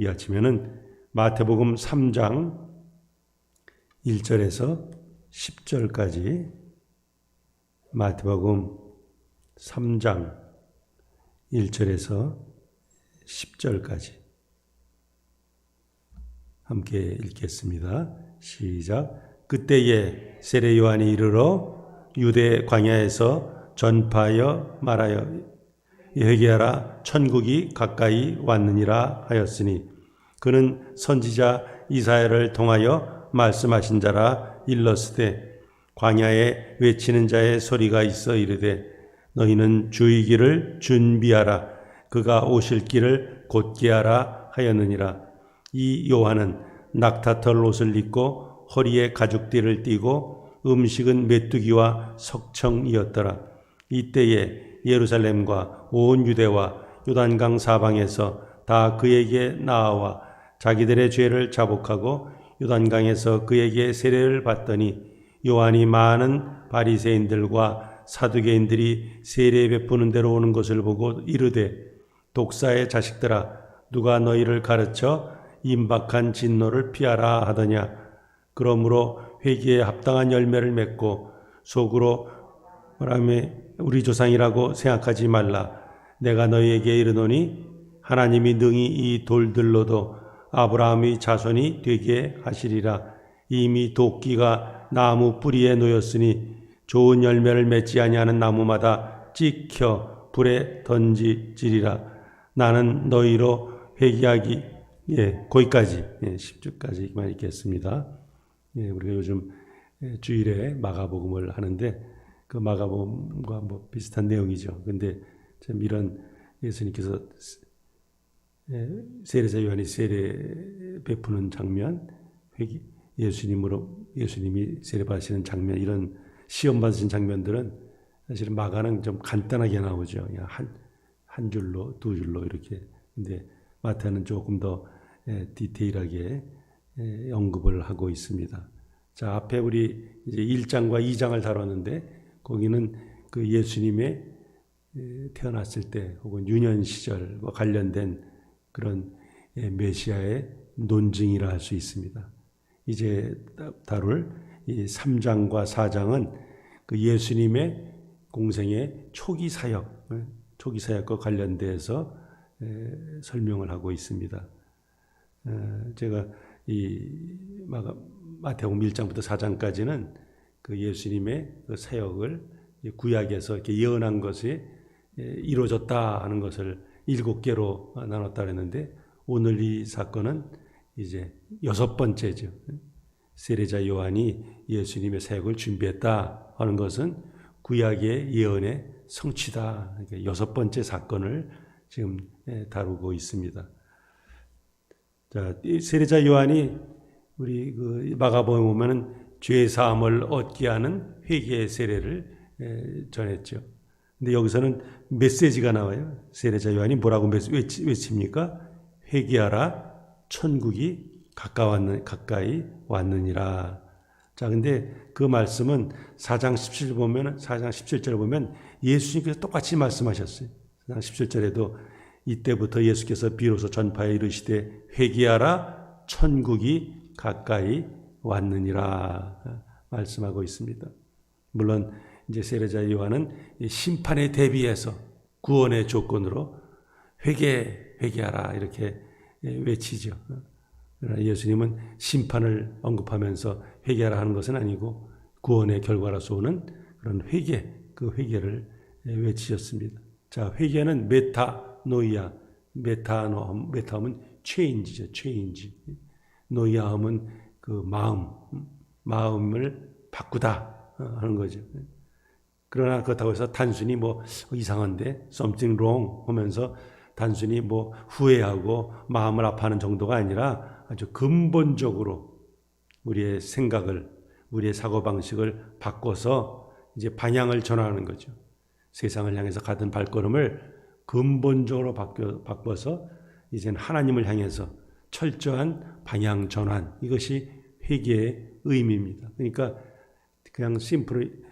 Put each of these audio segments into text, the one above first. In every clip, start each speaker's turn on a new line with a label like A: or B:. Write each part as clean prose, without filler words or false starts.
A: 이 아침에는 마태복음 3장 1절에서 10절까지 마태복음 3장 1절에서 10절까지 함께 읽겠습니다. 시작. 그때에 세례 요한이 이르러 유대 광야에서 전파하여 말하여 회개하라 천국이 가까이 왔느니라 하였으니 그는 선지자 이사야를 통하여 말씀하신 자라 일렀으되 광야에 외치는 자의 소리가 있어 이르되 너희는 주의 길을 준비하라 그가 오실 길을 곧게 하라 하였느니라. 이 요한은 낙타털 옷을 입고 허리에 가죽띠를 띠고 음식은 메뚜기와 석청이었더라. 이때에 예루살렘과 온 유대와 요단강 사방에서 다 그에게 나아와 자기들의 죄를 자복하고 요단강에서 그에게 세례를 받더니 요한이 많은 바리새인들과 사두개인들이 세례 베푸는 데로 오는 것을 보고 이르되 독사의 자식들아 누가 너희를 가르쳐 임박한 진노를 피하라 하더냐. 그러므로 회개에 합당한 열매를 맺고 속으로 우리 조상이라고 생각하지 말라. 내가 너희에게 이르노니 하나님이 능히 이 돌들로도 아브라함의 자손이 되게 하시리라. 이미 도끼가 나무 뿌리에 놓였으니 좋은 열매를 맺지 아니하는 나무마다 찍혀 불에 던지지리라. 나는 너희로 회개하기 거기까지 10주까지만 읽겠습니다. 우리가 요즘 주일에 마가복음을 하는데 그 마가복음과 뭐 비슷한 내용이죠. 근데 참 이런 예수님께서 세례자 요한이 세례 베푸는 장면, 예수님이 세례 받으시는 장면, 이런 시험 받으신 장면들은 사실은 마가는 좀 간단하게 나오죠. 그냥 한 줄로, 두 줄로 이렇게. 근데 마태는 조금 더 디테일하게 언급을 하고 있습니다. 자, 앞에 우리 이제 1장과 2장을 다뤘는데 거기는 그 예수님의 태어났을 때 혹은 유년 시절과 관련된 그런 메시아의 논증이라 할 수 있습니다. 이제 다룰 이 3장과 4장은 그 예수님의 공생의 초기 사역과 관련돼서 설명을 하고 있습니다. 제가 이 마태복음 1장부터 4장까지는 그 예수님의 그 사역을 구약에서 이렇게 예언한 것이 이루어졌다 하는 것을 7개로 나눴다 그랬는데 오늘 이 사건은 이제 6번째죠. 세례자 요한이 예수님의 사역을 준비했다 하는 것은 구약의 예언의 성취다. 그러니까 6번째 사건을 지금 다루고 있습니다. 자, 세례자 요한이 우리 그 마가복음에 보면은 죄 사함을 얻게 하는 회개의 세례를 전했죠. 근데 여기서는 메시지가 나와요. 세례자 요한이 뭐라고 외칩니까? 회개하라, 천국이 가까이 왔느니라. 자, 근데 그 말씀은 4장 17절 보면 예수님께서 똑같이 말씀하셨어요. 4장 17절에도 이때부터 예수께서 비로소 전파에 이르시되 회개하라, 천국이 가까이 왔느니라 말씀하고 있습니다. 물론 이제 세례자 요한은 심판에 대비해서 구원의 조건으로 회개하라 이렇게 외치죠. 그러나 예수님은 심판을 언급하면서 회개하라 하는 것은 아니고 구원의 결과로서 오는 그런 그 회개를 외치셨습니다. 자, 회개는 메타노이아, 메타하면 체인지죠. 체인지. 노이아함은 그 마음을 바꾸다 하는 거죠. 그러나 그렇다고 해서 단순히 뭐 이상한데 something wrong 하면서 단순히 뭐 후회하고 마음을 아파하는 정도가 아니라 아주 근본적으로 우리의 생각을, 우리의 사고방식을 바꿔서 이제 방향을 전환하는 거죠. 세상을 향해서 가던 발걸음을 근본적으로 바꿔서 이제는 하나님을 향해서 철저한 방향 전환, 이것이 회개의 의미입니다. 그러니까 그냥 심플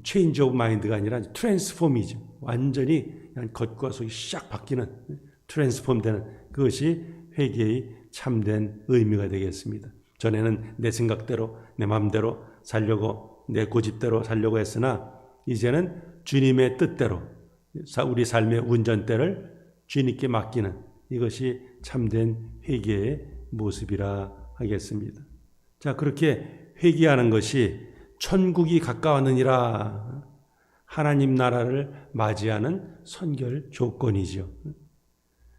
A: 체인지 오브 마인드가 아니라 트랜스폼이죠. 완전히 그냥 겉과 속이 싹 바뀌는 트랜스폼 되는 그것이 회개의 참된 의미가 되겠습니다. 전에는 내 생각대로 내 마음대로 살려고 내 고집대로 살려고 했으나 이제는 주님의 뜻대로 우리 삶의 운전대를 주님께 맡기는 이것이 참된 회개의 모습이라 하겠습니다. 자, 그렇게 회개하는 것이 천국이 가까웠느니라 하나님 나라를 맞이하는 선결 조건이죠.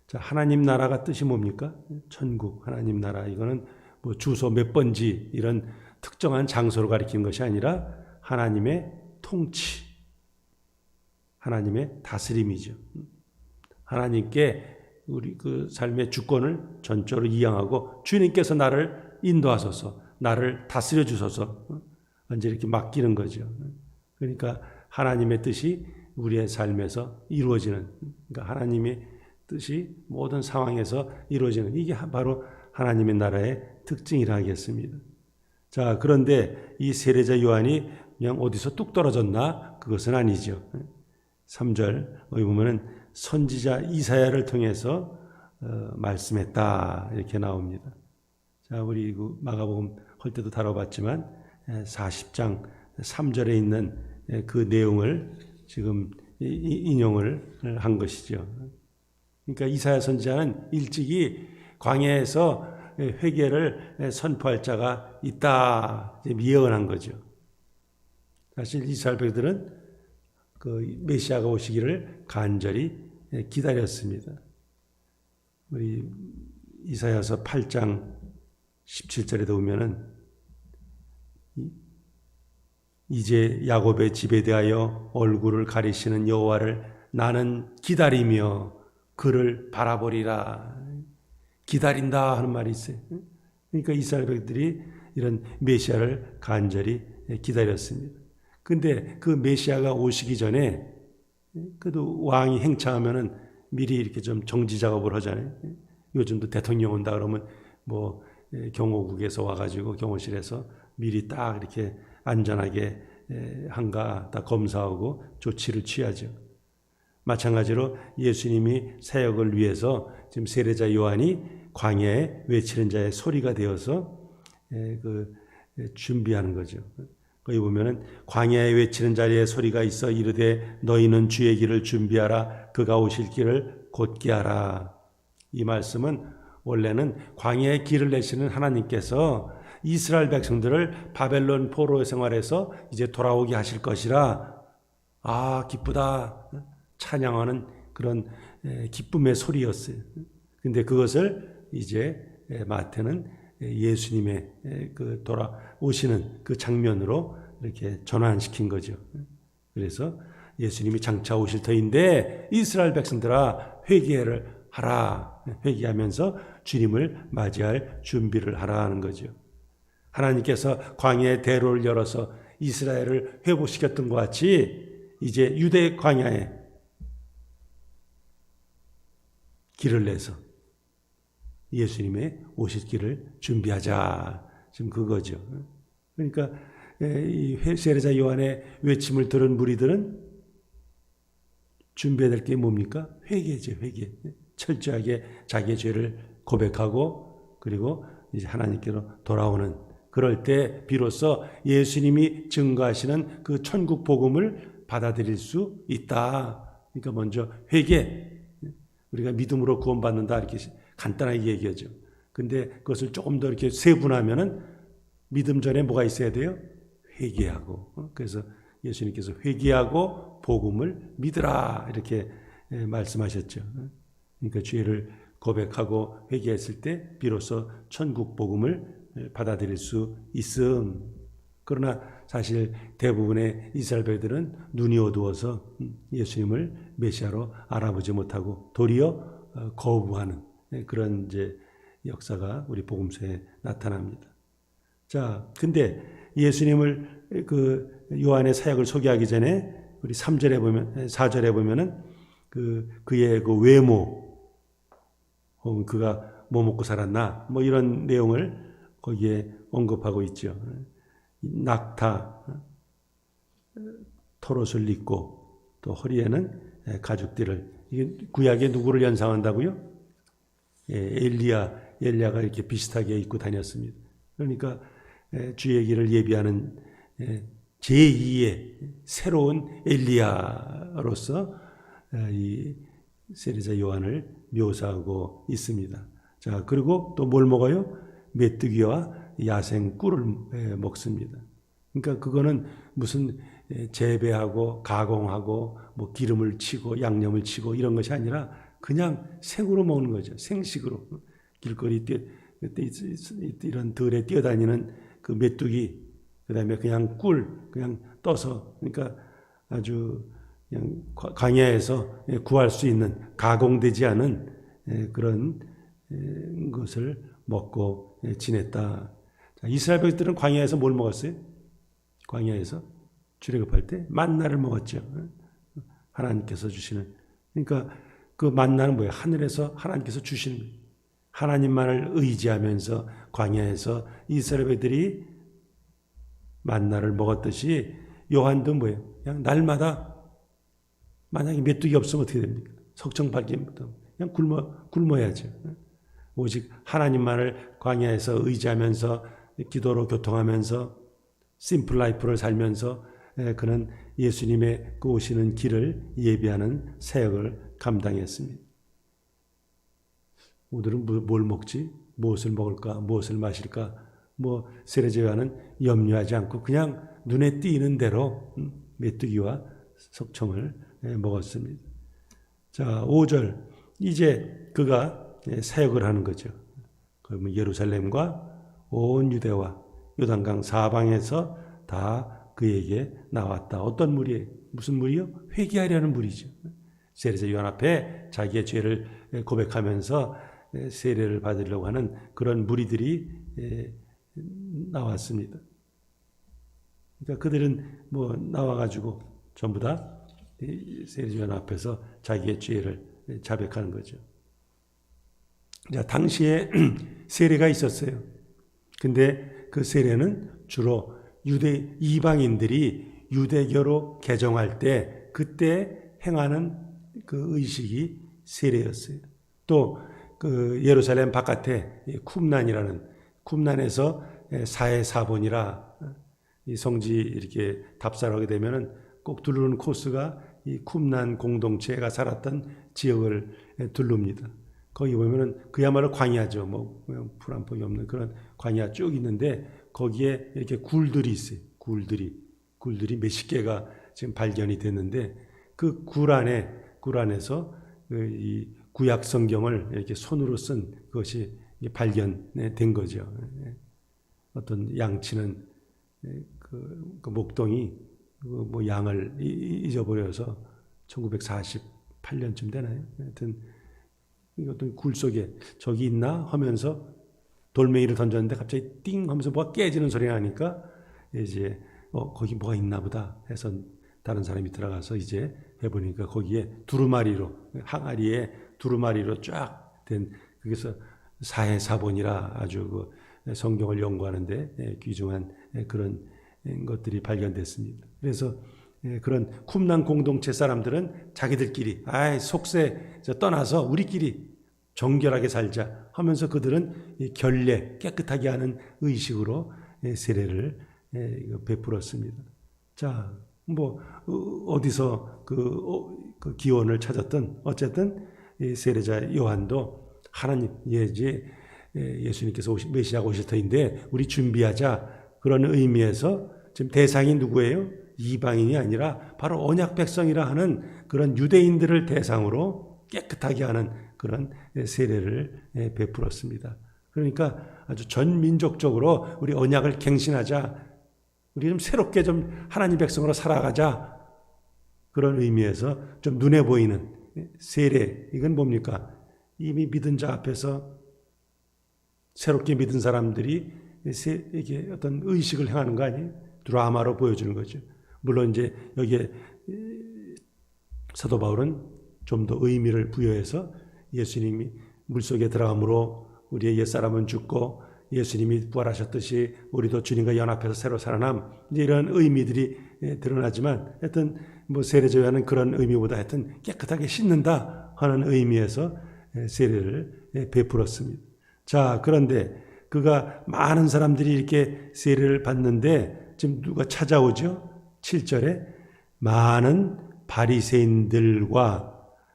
A: 자, 하나님 나라가 뜻이 뭡니까? 천국, 하나님 나라. 이거는 뭐 주소 몇 번지 이런 특정한 장소를 가리키는 것이 아니라 하나님의 통치, 하나님의 다스림이죠. 하나님께 우리 그 삶의 주권을 전적으로 이양하고 주님께서 나를 인도하소서, 나를 다스려 주소서, 언제 이렇게 맡기는 거죠. 그러니까 하나님의 뜻이 우리의 삶에서 이루어지는, 그러니까 하나님의 뜻이 모든 상황에서 이루어지는, 이게 바로 하나님의 나라의 특징이라 하겠습니다. 자, 그런데 이 세례자 요한이 그냥 어디서 뚝 떨어졌나? 그것은 아니죠. 3절 여기 보면은 선지자 이사야를 통해서 말씀했다 이렇게 나옵니다. 자, 우리 그 마가복음 할 때도 다뤄봤지만 40장 3절에 있는 그 내용을 지금 인용을 한 것이죠. 그러니까 이사야 선지자는 일찍이 광야에서 회개를 선포할 자가 있다 예언한 거죠. 사실 이스라엘 백성들은 그 메시아가 오시기를 간절히 기다렸습니다. 우리 이사야서 8장 17절에도 보면은 이제 야곱의 집에 대하여 얼굴을 가리시는 여호와를 나는 기다리며 그를 바라보리라. 기다린다 하는 말이 있어요. 그러니까 이스라엘 백성들이 이런 메시아를 간절히 기다렸습니다. 근데 그 메시아가 오시기 전에 그래도 왕이 행차하면은 미리 이렇게 좀 정지 작업을 하잖아요. 요즘도 대통령 온다 그러면 뭐 경호국에서 와가지고 경호실에서 미리 딱 이렇게 안전하게 한가 다 검사하고 조치를 취하죠. 마찬가지로 예수님이 사역을 위해서 지금 세례자 요한이 광야에 외치는 자의 소리가 되어서 준비하는 거죠. 거기 보면은 광야에 외치는 자리에 소리가 있어 이르되 너희는 주의 길을 준비하라 그가 오실 길을 곧게 하라. 이 말씀은 원래는 광야의 길을 내시는 하나님께서 이스라엘 백성들을 바벨론 포로 생활에서 이제 돌아오게 하실 것이라 아 기쁘다 찬양하는 그런 기쁨의 소리였어요. 근데 그것을 이제 마태는 예수님의 그 돌아오시는 그 장면으로 이렇게 전환시킨 거죠. 그래서 예수님이 장차 오실 터인데 이스라엘 백성들아 회개를 하라. 회개하면서 주님을 맞이할 준비를 하라 하는 거죠. 하나님께서 광야의 대로를 열어서 이스라엘을 회복시켰던 것 같이 이제 유대 광야에 길을 내서 예수님의 오실 길을 준비하자. 지금 그거죠. 그러니까 이 세례자 요한의 외침을 들은 무리들은 준비해야 될 게 뭡니까? 회개죠, 회개. 철저하게 자기의 죄를 고백하고 그리고 이제 하나님께로 돌아오는 그럴 때 비로소 예수님이 증거하시는 그 천국 복음을 받아들일 수 있다. 그러니까 먼저 회개. 우리가 믿음으로 구원받는다 이렇게 간단하게 얘기하죠. 근데 그것을 조금 더 이렇게 세분하면은 믿음 전에 뭐가 있어야 돼요? 회개하고. 그래서 예수님께서 회개하고 복음을 믿으라 이렇게 말씀하셨죠. 그러니까 죄를 고백하고 회개했을 때 비로소 천국 복음을 받아들일 수 있음. 그러나 사실 대부분의 이스라엘 백성들은 눈이 어두워서 예수님을 메시아로 알아보지 못하고 도리어 거부하는 그런 이제 역사가 우리 복음서에 나타납니다. 자, 근데 예수님을 그 요한의 사역을 소개하기 전에 우리 3절에 보면 4절에 보면은 그의 그 외모 혹은 그가 뭐 먹고 살았나 뭐 이런 내용을 거기에 언급하고 있죠. 낙타 털옷을 입고 또 허리에는 가죽띠를 이게 구약의 누구를 연상한다고요? 엘리야가 이렇게 비슷하게 입고 다녔습니다. 그러니까 주의 길을 예비하는 제2의 새로운 엘리야로서 이 세례자 요한을 묘사하고 있습니다. 자, 그리고 또 뭘 먹어요? 메뚜기와 야생 꿀을 먹습니다. 그러니까 그거는 무슨 재배하고 가공하고 뭐 기름을 치고 양념을 치고 이런 것이 아니라 그냥 생으로 먹는 거죠. 생식으로. 길거리 이런 들에 뛰어다니는 그 메뚜기, 그 다음에 그냥 꿀, 그냥 떠서, 그러니까 아주 그냥 광야에서 구할 수 있는 가공되지 않은 그런 것을 먹고 지냈다. 이스라엘 백성들은 광야에서 뭘 먹었어요? 광야에서 출애굽할 때 만나를 먹었죠. 하나님께서 주시는. 그러니까 그 만나는 뭐예요? 하늘에서 하나님께서 주시는 거예요. 하나님만을 의지하면서 광야에서 이스라엘 백성들이 만나를 먹었듯이 요한도 뭐예요? 그냥 날마다 만약에 메뚜기 없으면 어떻게 됩니까? 석청 발견부터 그냥 굶어야죠. 오직 하나님만을 광야에서 의지하면서 기도로 교통하면서 심플 라이프를 살면서 그는 예수님의 그 오시는 길을 예비하는 사역을 감당했습니다. 오늘은 뭘 먹지? 무엇을 먹을까? 무엇을 마실까? 뭐 세례자 요한은 염려하지 않고 그냥 눈에 띄는 대로 메뚜기와 석청을 먹었습니다. 자, 5절. 이제 그가 사역을 하는 거죠. 그러면 예루살렘과 온 유대와 요단강 사방에서 다 그에게 나왔다. 어떤 무리예요? 무슨 무리요? 회개하려는 무리죠. 세례자 요한 앞에 자기의 죄를 고백하면서 세례를 받으려고 하는 그런 무리들이 나왔습니다. 그러니까 그들은 뭐 나와가지고 전부 다 세례자 요한 앞에서 자기의 죄를 자백하는 거죠. 자, 당시에 세례가 있었어요. 근데 그 세례는 주로 이방인들이 유대교로 개종할 때 그때 행하는 그 의식이 세례였어요. 또 그 예루살렘 바깥에 쿰난에서 사해사본이라 이 성지 이렇게 답사하게 되면은 꼭 두르는 코스가 이 쿰난 공동체가 살았던 지역을 둘릅니다. 거기 보면은 그야말로 광야죠. 뭐 풀 한 폭이 없는 그런 광야 쭉 있는데 거기에 이렇게 굴들이 있어요. 굴들이 몇십 개가 지금 발견이 됐는데 그 굴 안에서 이 구약 성경을 이렇게 손으로 쓴 것이 발견된 거죠. 어떤 양치는 그 목동이 뭐 양을 잊어버려서 1948년쯤 되나요? 하여튼 어떤 굴 속에 저기 있나 하면서 돌멩이를 던졌는데 갑자기 띵 하면서 뭐가 깨지는 소리가 나니까 이제 거기 뭐가 있나 보다 해서 다른 사람이 들어가서 이제 해보니까 거기에 항아리에 두루마리로 쫙 된 거기서 사해사본이라 아주 그 성경을 연구하는데 귀중한 그런 것들이 발견됐습니다. 그래서 그런 쿰난 공동체 사람들은 자기들끼리 속세 떠나서 우리끼리 정결하게 살자 하면서 그들은 결례 깨끗하게 하는 의식으로 세례를 베풀었습니다. 자, 뭐 어디서 그 기원을 찾았든 어쨌든 세례자 요한도 하나님 예수님께서 메시아가 오실 터인데 우리 준비하자 그런 의미에서 지금 대상이 누구예요? 이방인이 아니라 바로 언약 백성이라 하는 그런 유대인들을 대상으로 깨끗하게 하는 그런 세례를 베풀었습니다. 그러니까 아주 전 민족적으로 우리 언약을 갱신하자, 우리 좀 새롭게 좀 하나님 백성으로 살아가자 그런 의미에서 좀 눈에 보이는 세례, 이건 뭡니까? 이미 믿은 자 앞에서 새롭게 믿은 사람들이 이게 어떤 의식을 행하는 거 아니에요? 드라마로 보여주는 거죠. 물론 이제 여기에 사도 바울은 좀 더 의미를 부여해서 예수님이 물속에 들어감으로 우리의 옛사람은 죽고 예수님이 부활하셨듯이 우리도 주님과 연합해서 새로 살아남, 이제 이런 의미들이 드러나지만 하여튼 뭐 세례자 요한은 그런 의미보다 하여튼 깨끗하게 씻는다 하는 의미에서 세례를 베풀었습니다. 자, 그런데 그가 많은 사람들이 이렇게 세례를 받는데 지금 누가 찾아오죠? 7절에 많은 바리새인들과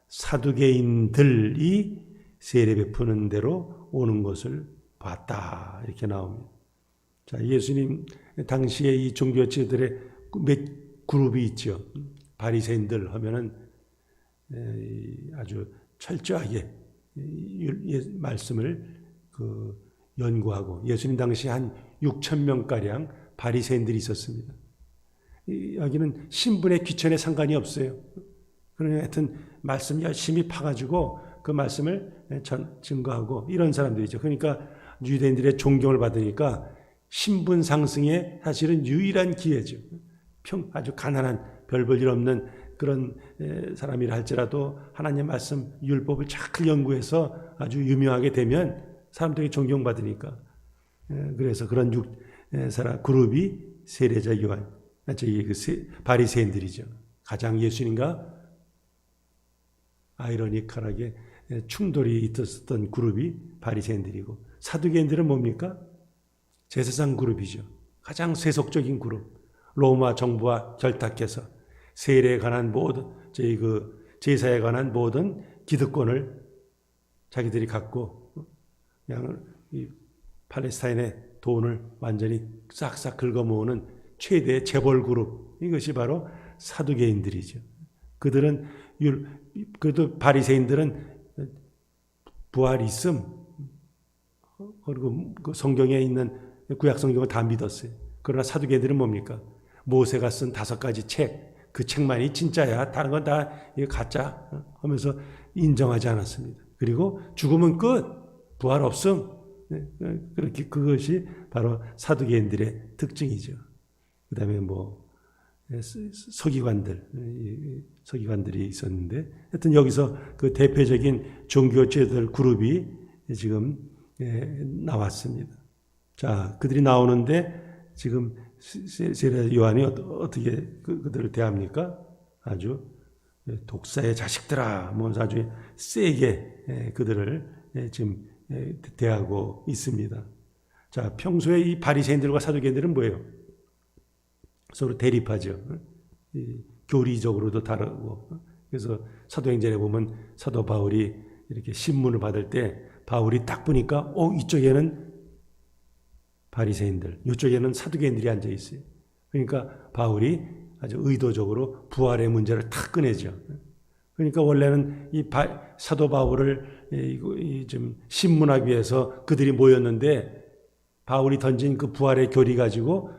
A: 사두개인들이 세례 베푸는 대로 오는 것을 봤다. 이렇게 나옵니다. 자, 예수님 당시에 이 종교지들의 몇 그룹이 있죠. 바리새인들 하면은 아주 철저하게 말씀을 연구하고 예수님 당시 한 6천 명가량 바리새인들이 있었습니다. 여기는 신분의 귀천에 상관이 없어요. 그러나 하여튼 말씀 열심히 파가지고 그 말씀을 증거하고 이런 사람들이죠. 그러니까 유대인들의 존경을 받으니까 신분 상승의 사실은 유일한 기회죠. 아주 가난한 별 볼 일 없는 그런 사람이라 할지라도 하나님 말씀 율법을 잘 연구해서 아주 유명하게 되면 사람들이 존경받으니까. 그래서 그런 사람 그룹이 세례자 요한, 바리새인들이죠. 가장 예수님과 아이러니컬하게 충돌이 있었던 그룹이 바리새인들이고, 사두개인들은 뭡니까? 제사장 그룹이죠. 가장 세속적인 그룹. 로마 정부와 결탁해서 세례에 관한 모든 제사에 관한 모든 기득권을 자기들이 갖고 그냥 이 팔레스타인의 돈을 완전히 싹싹 긁어모으는 최대의 재벌 그룹, 이것이 바로 사두개인들이죠. 그들은 그래도 바리새인들은 부활이 있음, 그리고 그 성경에 있는 구약 성경을 다 믿었어요. 그러나 사두개인들은 뭡니까? 모세가 쓴 5가지 책, 그 책만이 진짜야. 다른 건 다 가짜 하면서 인정하지 않았습니다. 그리고 죽으면 끝, 부활 없음. 그렇게 그것이 바로 사두개인들의 특징이죠. 그다음에 서기관들이 있었는데, 하여튼 여기서 그 대표적인 종교제들 그룹이 지금 나왔습니다. 자, 그들이 나오는데 지금 세례 요한이 어떻게 그들을 대합니까? 아주 독사의 자식들아, 아주 세게 그들을 지금 대하고 있습니다. 자, 평소에 이 바리새인들과 사두개인들은 뭐예요? 서로 대립하죠. 교리적으로도 다르고. 그래서 사도행전에 보면 사도 바울이 이렇게 신문을 받을 때 바울이 딱 보니까 이쪽에는 바리새인들, 이쪽에는 사두개인들이 앉아 있어요. 그러니까 바울이 아주 의도적으로 부활의 문제를 탁 꺼내죠. 그러니까 원래는 이 사도 바울을 좀 신문하기 위해서 그들이 모였는데, 바울이 던진 그 부활의 교리 가지고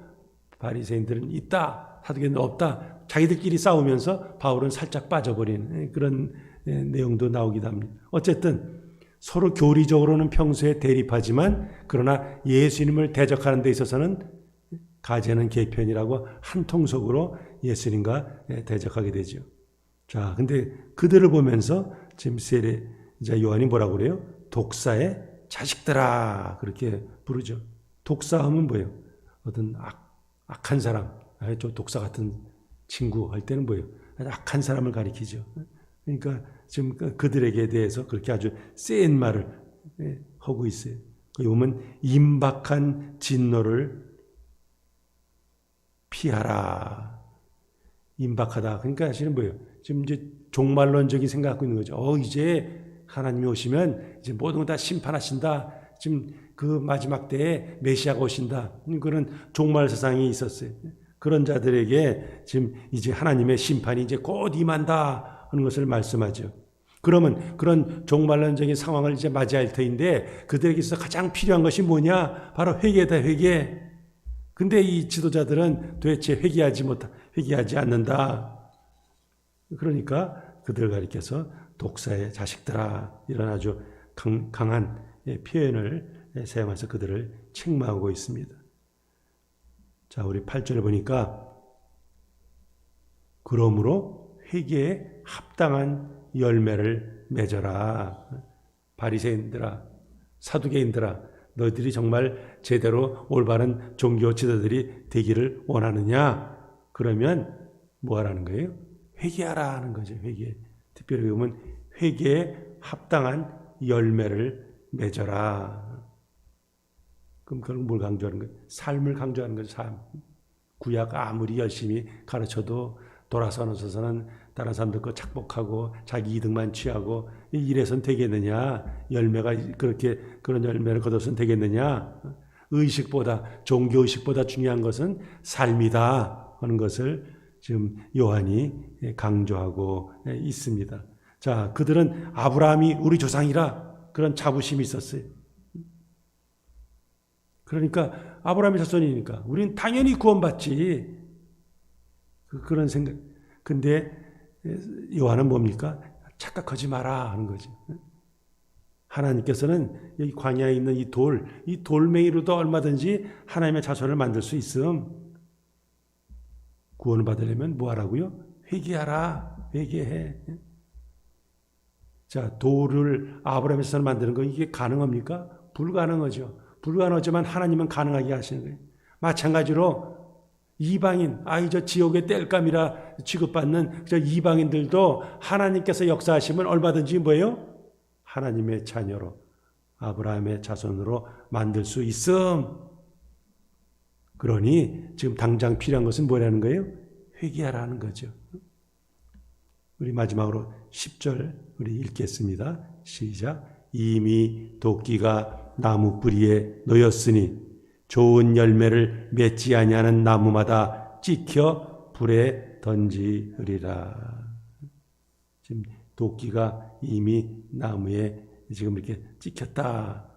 A: 바리새인들은 있다, 사두개인들은 없다, 자기들끼리 싸우면서 바울은 살짝 빠져버린 그런 내용도 나오기도 합니다. 어쨌든 서로 교리적으로는 평소에 대립하지만, 그러나 예수님을 대적하는 데 있어서는 가제는 개편이라고 한 통속으로 예수님과 대적하게 되죠. 자, 근데 그들을 보면서 지금 세례자 요한이 뭐라고 그래요? 독사의 자식들아, 그렇게 부르죠. 독사하면 뭐예요? 어떤 악한 사람, 좀 독사 같은 친구 할 때는 뭐예요? 악한 사람을 가리키죠. 그러니까 지금 그들에게 대해서 그렇게 아주 센 말을 하고 있어요. 거기 보면 임박한 진노를 피하라. 임박하다. 그러니까 사실은 뭐예요? 지금 이제 종말론적인 생각 갖고 있는 거죠. 이제 하나님이 오시면 이제 모든 거 다 심판하신다. 지금 그 마지막 때에 메시아가 오신다. 그런 종말 세상이 있었어요. 그런 자들에게 지금 이제 하나님의 심판이 이제 곧 임한다 하는 것을 말씀하죠. 그러면 그런 종말론적인 상황을 이제 맞이할 터인데, 그들에게 있어서 가장 필요한 것이 뭐냐? 바로 회개다, 회개. 근데 이 지도자들은 도대체 회개하지 않는다. 그러니까 그들 가리켜서 독사의 자식들아, 이런 아주 강한 표현을 사용해서 그들을 책망하고 있습니다. 자, 우리 8절에 보니까 그러므로 회개에 합당한 열매를 맺어라. 바리새인들아, 사두개인들아, 너희들이 정말 제대로 올바른 종교 지도들이 되기를 원하느냐? 그러면 뭐 하라는 거예요? 회개하라 하는 거죠. 회개. 특별히 보면 회개에 합당한 열매를 맺어라. 그럼 그건 뭘 강조하는 거예요? 삶을 강조하는 거죠. 삶. 구약 아무리 열심히 가르쳐도 돌아서는 다른 사람들 거 착복하고 자기 이득만 취하고 이래선 되겠느냐? 열매가 그렇게 그런 열매를 거둬서는 되겠느냐? 의식보다 종교 의식보다 중요한 것은 삶이다 하는 것을 지금 요한이 강조하고 있습니다. 자, 그들은 아브라함이 우리 조상이라 그런 자부심이 있었어요. 그러니까 아브라함의 자손이니까 우리는 당연히 구원받지. 그런 생각. 근데 요한은 뭡니까? 착각하지 마라 하는 거지. 하나님께서는 여기 광야에 있는 이 돌멩이로도 얼마든지 하나님의 자손을 만들 수 있음. 구원을 받으려면 뭐 하라고요? 회개하라. 회개해. 자, 돌을 아브라함의 자손을 만드는 거 이게 가능합니까? 불가능하죠. 불가능하지만 하나님은 가능하게 하시는 거예요. 마찬가지로 이방인, 저 지옥의 땔감이라 취급받는 저 이방인들도 하나님께서 역사하시면 얼마든지 뭐예요? 하나님의 자녀로, 아브라함의 자손으로 만들 수 있음. 그러니 지금 당장 필요한 것은 뭐라는 거예요? 회개하라는 거죠. 우리 마지막으로 10절 우리 읽겠습니다. 시작. 이미 도끼가 나무 뿌리에 놓였으니 좋은 열매를 맺지 아니하는 나무마다 찍혀 불에 던지으리라. 지금 도끼가 이미 나무에 지금 이렇게 찍혔다.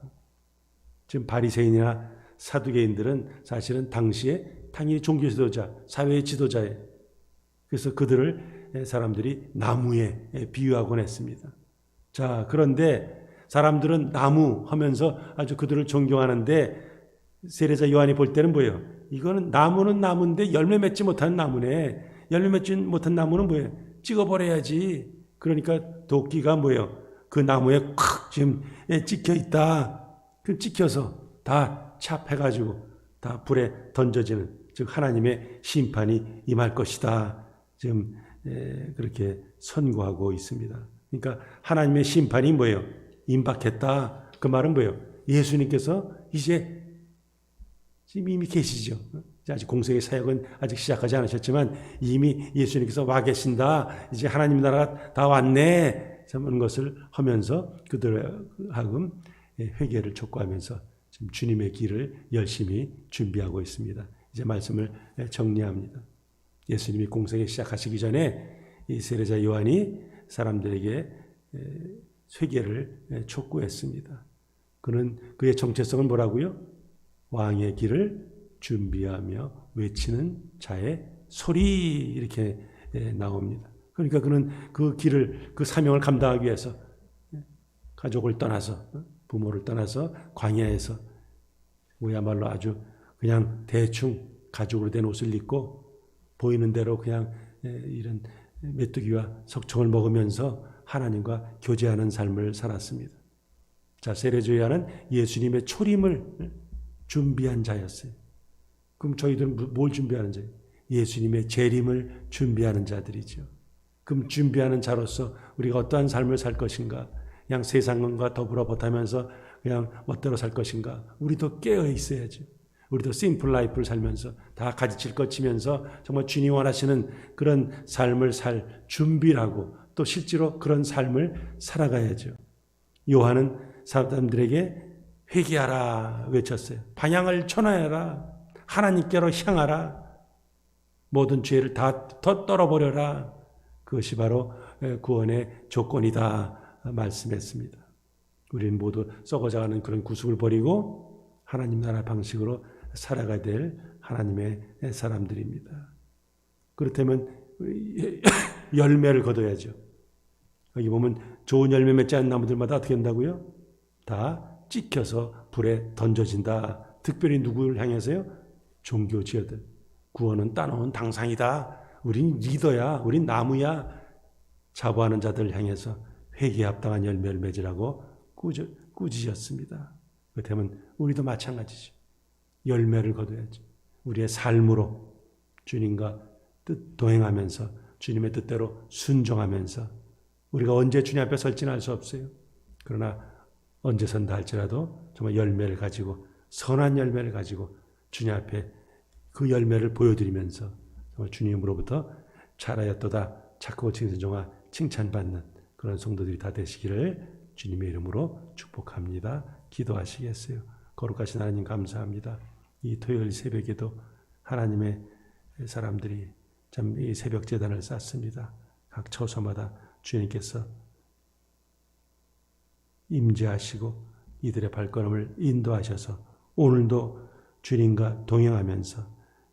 A: 지금 바리새인이나 사두개인들은 사실은 당시에 당연히 종교 지도자, 사회의 지도자예요. 그래서 그들을 사람들이 나무에 비유하곤 했습니다. 자, 그런데 사람들은 나무 하면서 아주 그들을 존경하는데 세례자 요한이 볼 때는 뭐예요? 이거는 나무는 나무인데 열매 맺지 못하는 나무네. 열매 맺지 못한 나무는 뭐예요? 찍어버려야지. 그러니까 도끼가 뭐예요? 그 나무에 콱 지금 찍혀 있다. 그 찍혀서 다 찹해가지고 다 불에 던져지는, 즉 하나님의 심판이 임할 것이다. 지금 그렇게 선고하고 있습니다. 그러니까 하나님의 심판이 뭐예요? 임박했다. 그 말은 뭐예요? 예수님께서 이제 지금 이미 계시죠. 아직 공생의 사역은 아직 시작하지 않으셨지만 이미 예수님께서 와 계신다. 이제 하나님 나라가 다 왔네. 그런 것을 하면서 그들 하금 회개를 촉구하면서 지금 주님의 길을 열심히 준비하고 있습니다. 이제 말씀을 정리합니다. 예수님이 공생에 시작하시기 전에 이 세례자 요한이 사람들에게 회개를 촉구했습니다. 그는 그의 정체성은 뭐라고요? 왕의 길을 준비하며 외치는 자의 소리, 이렇게 나옵니다. 그러니까 그는 그 길을, 그 사명을 감당하기 위해서 가족을 떠나서, 부모를 떠나서 광야에서 뭐야말로 아주 그냥 대충 가죽으로 된 옷을 입고 보이는 대로 그냥 이런 메뚜기와 석청을 먹으면서 하나님과 교제하는 삶을 살았습니다. 자, 세례자 요한은 예수님의 초림을 준비한 자였어요. 그럼 저희들은 뭘 준비하는 자예요? 예수님의 재림을 준비하는 자들이죠. 그럼 준비하는 자로서 우리가 어떠한 삶을 살 것인가? 그냥 세상과 더불어 버타면서 그냥 멋대로 살 것인가? 우리도 깨어 있어야죠. 우리도 심플 라이프를 살면서 다 가지칠 것 치면서 정말 주님 원하시는 그런 삶을 살 준비를 하고 또 실제로 그런 삶을 살아가야죠. 요한은 사람들에게 회개하라 외쳤어요. 방향을 전환해라. 하나님께로 향하라. 모든 죄를 다 떨어버려라. 그것이 바로 구원의 조건이다 말씀했습니다. 우리는 모두 썩어져가는 그런 구습을 버리고 하나님 나라 방식으로 살아가야 될 하나님의 사람들입니다. 그렇다면 열매를 거둬야죠. 여기 보면 좋은 열매 맺지 않는 나무들마다 어떻게 한다고요? 다 찍혀서 불에 던져진다. 특별히 누구를 향해서요? 종교지어들. 구원은 따놓은 당상이다. 우린 리더야. 우린 나무야. 자부하는 자들을 향해서 회개에 합당한 열매를 맺으라고 꾸짖었습니다. 그렇다면 우리도 마찬가지죠. 열매를 거둬야죠. 우리의 삶으로 주님과 동행하면서 주님의 뜻대로 순종하면서 우리가 언제 주님 앞에 설지는 알 수 없어요. 그러나 언제 선다 할지라도 정말 열매를 가지고 선한 열매를 가지고 주님 앞에 그 열매를 보여드리면서 정말 주님으로부터 잘하였도다 착하고 칭찬종아 칭찬받는 그런 성도들이 다 되시기를 주님의 이름으로 축복합니다. 기도하시겠어요? 거룩하신 하나님 감사합니다. 이 토요일 새벽에도 하나님의 사람들이 참 이 새벽 제단을 쌓습니다. 각 처소마다 주님께서 임재하시고 이들의 발걸음을 인도하셔서 오늘도 주님과 동행하면서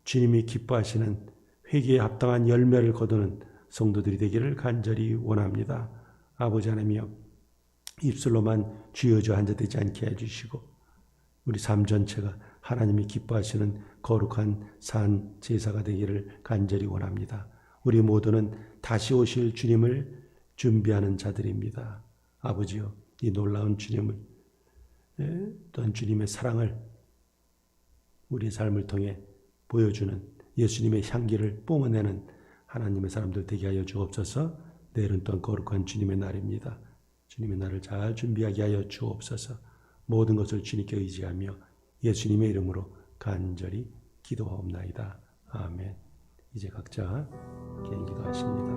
A: 주님이 기뻐하시는 회개에 합당한 열매를 거두는 성도들이 되기를 간절히 원합니다. 아버지 하나님이여, 입술로만 주여주 앉아되지 않게 해주시고 우리 삶 전체가 하나님이 기뻐하시는 거룩한 산 제사가 되기를 간절히 원합니다. 우리 모두는 다시 오실 주님을 준비하는 자들입니다. 아버지여, 이 놀라운 주님을 또한 주님의 사랑을 우리 삶을 통해 보여주는 예수님의 향기를 뿜어내는 하나님의 사람들 되게 하여 주옵소서. 내일은 또한 거룩한 주님의 날입니다. 주님의 날을 잘 준비하게 하여 주옵소서. 모든 것을 주님께 의지하며 예수님의 이름으로 간절히 기도하옵나이다. 아멘. 이제 각자 개인 기도하십니다.